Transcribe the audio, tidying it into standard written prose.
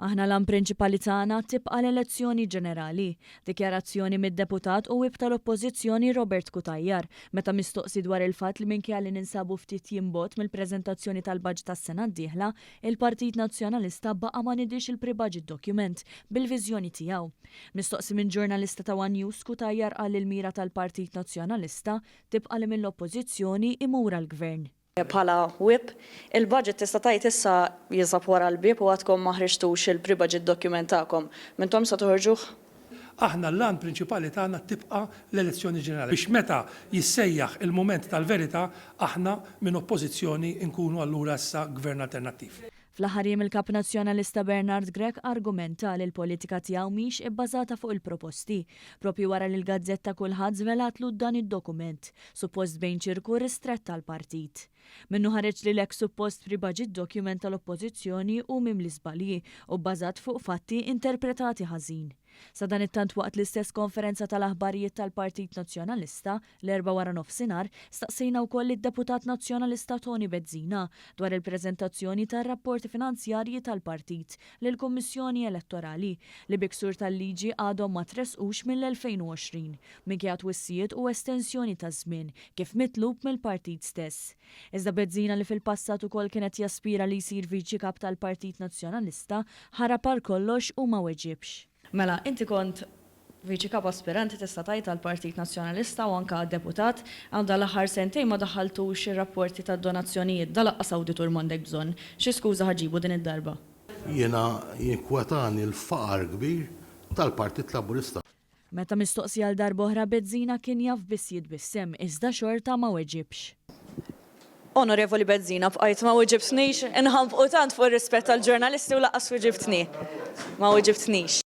Aħna l-an prinċipali tagħna tibqa' l-elezzjoni ġenerali. Dikjarazzjoni mid-deputat u wib tal-Oppożizzjoni Robert Kutajjar meta mistoqsi dwar il-fatt li minkejja li ninsabu ftit jimbot mill-preżentazzjoni tal-baġġ tas-sena d-dieħla, il-Partit Nazzjonalista baqa' ma nidix il-pre-budget document bil-viżjoni tiegħu. Mistoqsi minn ġurnalista ta' One News, Kutajjar qal il-mira tal-Partit Nazzjonalista tibqa' li mill-Oppożizzjoni imura l-Gvern. Bħala whip, il-budget tista' tgħid issa jinsab wara l-bieb u għadkom ma ħriġtux il-pre-budget document tagħkom. Mintom sa toħorġuh? Aħna l-lan prinċipali tagħna tibqa' l-elezzjoni ġenerali. Biex meta jissejjaħ il-mument tal-verità, aħna minn oppożizzjoni nkunu allura issa gvern alternattiv. Fl-aħħar jiem il-Kap Nazzjonalista Bernard Grech argumenta li l-politika tiegħu mhix ibbażata fuq il-proposti, propju wara li l-Gazzetta kulħadd żvelatlu dan id-dokument, suppost bejn ċirku ristrett tal-partit. Minnu ħareġ li l-ek suppost pre-budget document tal-Oppożizzjoni u mimli żbalji u bbażat fuq fatti interpretati ħażin. Sa dan it-tant waqt l-istess konferenza tal-aħbarijiet tal-Partit Nazzjonalista l-4 wara nofsinhar staqsejna wkoll id-Deputat Nazzjonalista Tony Bezzina dwar il-preżentazzjoni tar-rapporti finanzjarji tal-partit lill-Kummissjoni Elettorali li biksur tal-liġi għadhom ma tresqux mill-2020 minkejja twissijiet u estensjoni ta' żmien kif mitlub mill-partit stess. Iżda Bezzina li fil-passat ukoll kienet jaspira li jsir viċi kap tal-Partit Nazzjonalista ħarab għal kollox u ma weġibx. Mela, inti kont viċi kap aspiranti tista' tgħid tal-Partit Nazzjonalista u anke deputat għal dal-aħħar sentejn ma daħħaltux ir-rapporti tad-donazzjonijiet dal-aqqas awditur m'għandek bżonn. Xi skuża ħaġibu din id-darba? Jiena jinkwetani l-faqar kbir tal-Partit Laburista. Meta mistoqsija għal darba oħra Bezzina kien jaf biss jitbissem iżda xorta ma weġibx. Onorevoli Bezzina, bqajt ma weġibtnix, inħalbqu tant fuq ir-rispett tal-ġurnalisti u laqqas weġibtni. Ma weġibtnix.